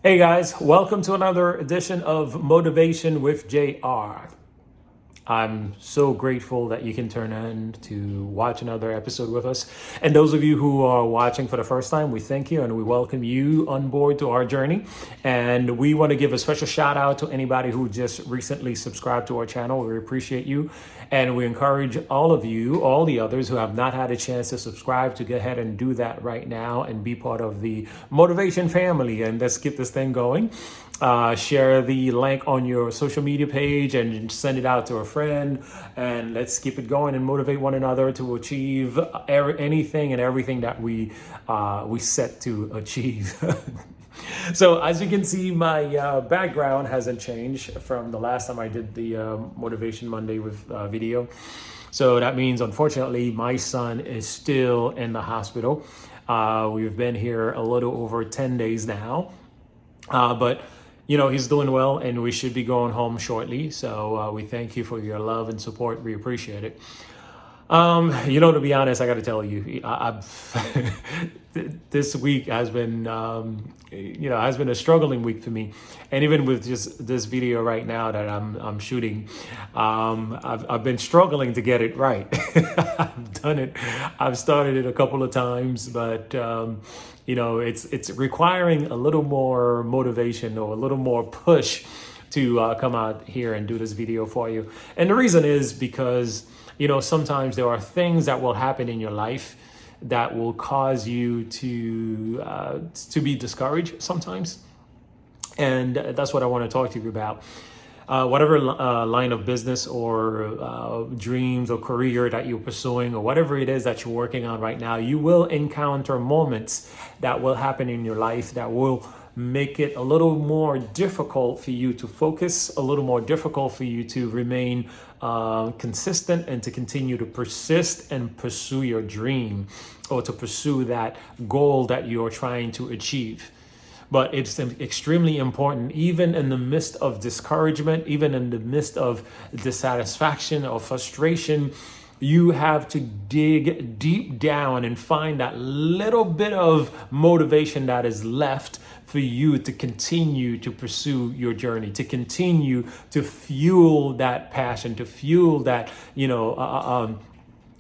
Hey guys, welcome to another edition of Motivation with JR. I'm so grateful that you can turn in to watch another episode with us. And those of you who are watching for the first time, we thank you and we welcome you on board to our journey. And we want to give a special shout out to anybody who just recently subscribed to our channel. We appreciate you. And we encourage all of you, all the others who have not had a chance to subscribe, to go ahead and do that right now and be part of the Motivation family. And let's get this thing going. Share the link on your social media page and send it out to a friend, and let's keep it going and motivate one another to achieve anything and everything that we set to achieve. So as you can see, my background hasn't changed from the last time I did the Motivation Monday with video. So that means, unfortunately, my son is still in the hospital. We've been here a little over 10 days now, but he's doing well and we should be going home shortly. So we thank you for your love and support. We appreciate it. To be honest, I got to tell you, this week has been, has been a struggling week for me. And even with just this video right now that I'm shooting, I've been struggling to get it right. I've done it. I've started it a couple of times, but it's requiring a little more motivation or a little more push to come out here and do this video for you. And the reason is because sometimes there are things that will happen in your life that will cause you to be discouraged sometimes. And that's what I want to talk to you about. Whatever line of business or dreams or career that you're pursuing, or whatever it is that you're working on right now, you will encounter moments that will happen in your life that will make it a little more difficult for you to focus, a little more difficult for you to remain consistent and to continue to persist and pursue your dream or to pursue that goal that you're trying to achieve. But it's extremely important, even in the midst of discouragement, even in the midst of dissatisfaction or frustration, you have to dig deep down and find that little bit of motivation that is left for you to continue to pursue your journey, to continue to fuel that passion, to fuel that,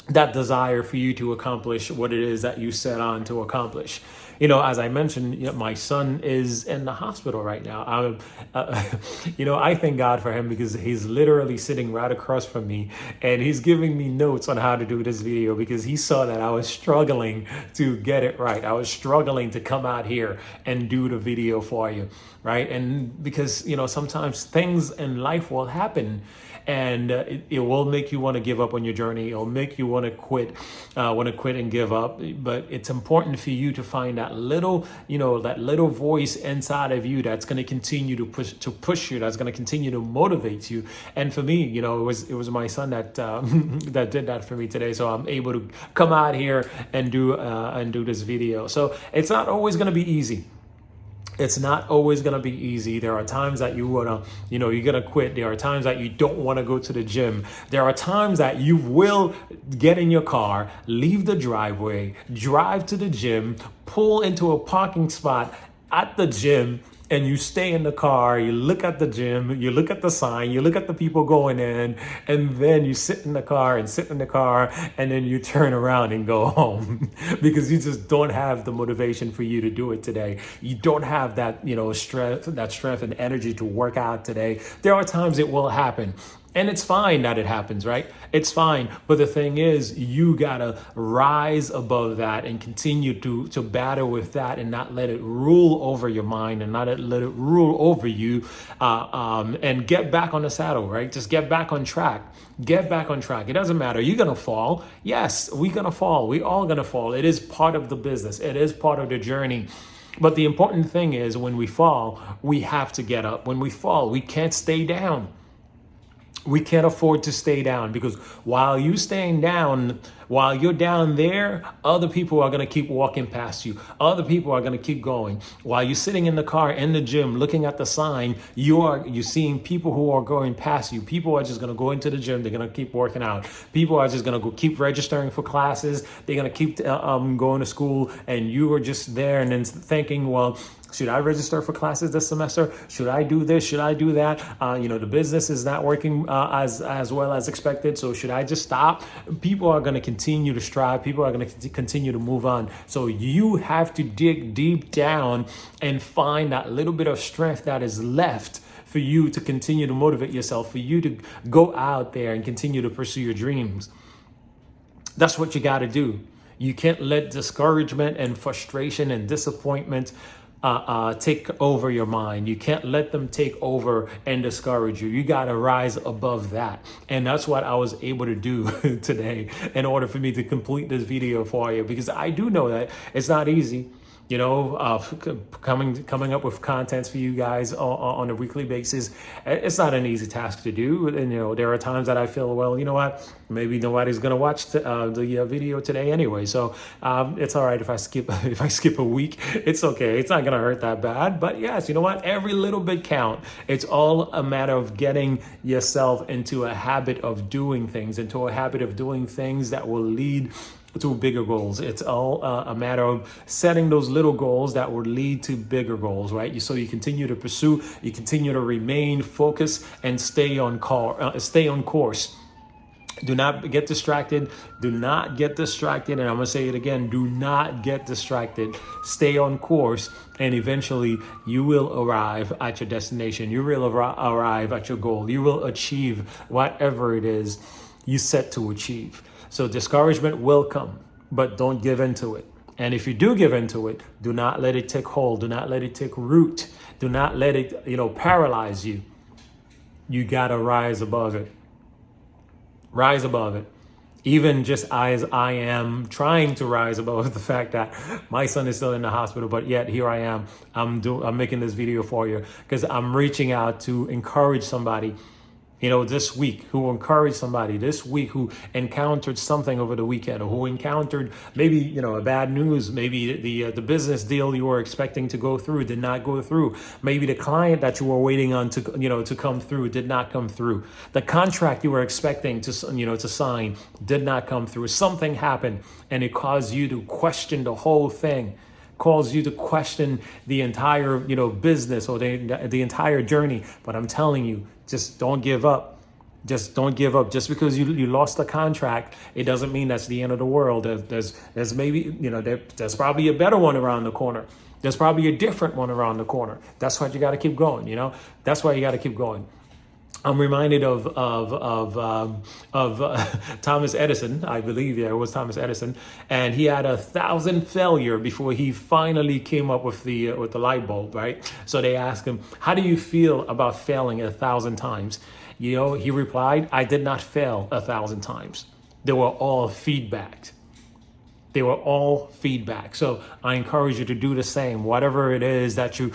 that desire for you to accomplish what it is that you set on to accomplish. As I mentioned, my son is in the hospital right now. I thank God for him because he's literally sitting right across from me and he's giving me notes on how to do this video because he saw that I was struggling to get it right. I was struggling to come out here and do the video for you, right? And because, sometimes things in life will happen and it will make you want to give up on your journey. It'll make you want to quit and give up. But it's important for you to find that little voice inside of you that's going to continue to push you, that's going to continue to motivate you. And for me, it was my son that that did that for me today. So I'm able to come out here and do this video. So it's not always going to be easy. It's not always going to be easy. There are times that you're going to quit. There are times that you don't want to go to the gym. There are times that you will get in your car, leave the driveway, drive to the gym, pull into a parking spot at the gym, and you stay in the car, you look at the gym, you look at the sign, you look at the people going in, and then you sit in the car, and then you turn around and go home because you just don't have the motivation for you to do it today. You don't have that, strength and energy to work out today. There are times it will happen. And it's fine that it happens, right? It's fine. But the thing is, you gotta rise above that and continue to battle with that and not let it rule over your mind and not let it rule over you and get back on the saddle, right? Just get back on track. Get back on track. It doesn't matter. You're going to fall. Yes, we're going to fall. We all going to fall. It is part of the business. It is part of the journey. But the important thing is when we fall, we have to get up. When we fall, we can't stay down. We can't afford to stay down because while you're down there, other people are going to keep walking past you. Other people are going to keep going. While you're sitting in the car, in the gym, looking at the sign, you're seeing people who are going past you. People are just going to go into the gym. They're going to keep working out. People are just going to go keep registering for classes. They're going to keep going to school. And you are just there and then thinking, well, Should I register for classes this semester? Should I do this? Should I do that? The business is not working as well as expected. So should I just stop? People are going to continue to strive. People are going to continue to move on. So you have to dig deep down and find that little bit of strength that is left for you to continue to motivate yourself, for you to go out there and continue to pursue your dreams. That's what you got to do. You can't let discouragement and frustration and disappointment take over your mind. You can't let them take over and discourage you. You got to rise above that. And that's what I was able to do today in order for me to complete this video for you, because I do know that it's not easy. Coming up with contents for you guys on a weekly basis, it's not an easy task to do. And, there are times that I feel, well, you know what, maybe nobody's going to watch the video today anyway. So it's all right if I skip a week. It's okay. It's not going to hurt that bad. But yes, you know what, every little bit count. It's all a matter of getting yourself into a habit of doing things, that will lead to bigger goals. It's all a matter of setting those little goals that will lead to bigger goals, right? So you continue to pursue, you continue to remain focused and stay on course. Do not get distracted. Do not get distracted. And I'm going to say it again. Do not get distracted. Stay on course. And eventually you will arrive at your destination. You will arrive at your goal. You will achieve whatever it is you set to achieve. So discouragement will come, but don't give into it. And if you do give into it, do not let it take hold. Do not let it take root. Do not let it, paralyze you. You got to rise above it. Rise above it. Even just as I am trying to rise above the fact that my son is still in the hospital, but yet here I am. I'm making this video for you because I'm reaching out to encourage somebody this week, who encouraged somebody this week who encountered something over the weekend, or who encountered maybe, a bad news. Maybe the business deal you were expecting to go through did not go through. Maybe the client that you were waiting on to come through did not come through. The contract you were expecting to sign did not come through. Something happened and it caused you to question the whole thing. Calls you to question the entire, business or the entire journey. But I'm telling you, just don't give up. Just don't give up. Just because you lost the contract, it doesn't mean that's the end of the world. There's maybe, there's probably a better one around the corner. There's probably a different one around the corner. That's why you got to keep going. That's why you got to keep going. I'm reminded of Thomas Edison. I believe, it was Thomas Edison, and he had 1,000 failure before he finally came up with the light bulb, right? So they asked him, "How do you feel about failing 1,000 times?" He replied, "I did not fail 1,000 times. They were all feedback." They were all feedback. So I encourage you to do the same. Whatever it is that you're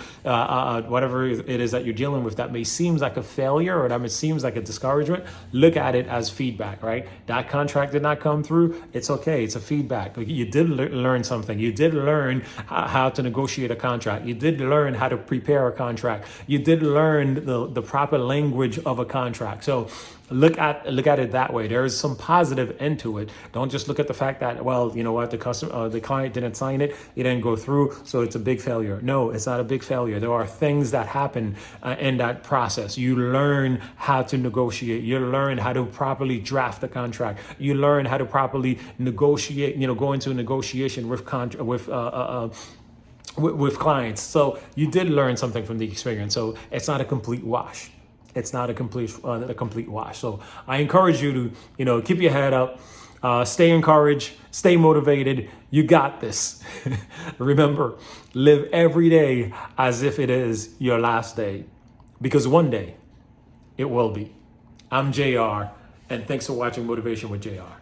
dealing with that may seem like a failure or that may seem like a discouragement, look at it as feedback, right? That contract did not come through. It's okay. It's a feedback. You did learn something. You did learn how to negotiate a contract. You did learn how to prepare a contract. You did learn the proper language of a contract. So look at it that way. There is some positive end to it. Don't just look at the fact that, well, you know what, the client didn't sign it, it didn't go through, so it's a big failure. No, it's not a big failure. There are things that happen in that process. You learn how to negotiate. You learn how to properly draft the contract. You learn how to properly negotiate. Go into a negotiation with clients. So you did learn something from the experience. So it's not a complete wash. It's not a complete wash. So I encourage you to, keep your head up, stay encouraged, stay motivated. You got this. Remember, live every day as if it is your last day, because one day it will be. I'm JR, and thanks for watching Motivation with JR.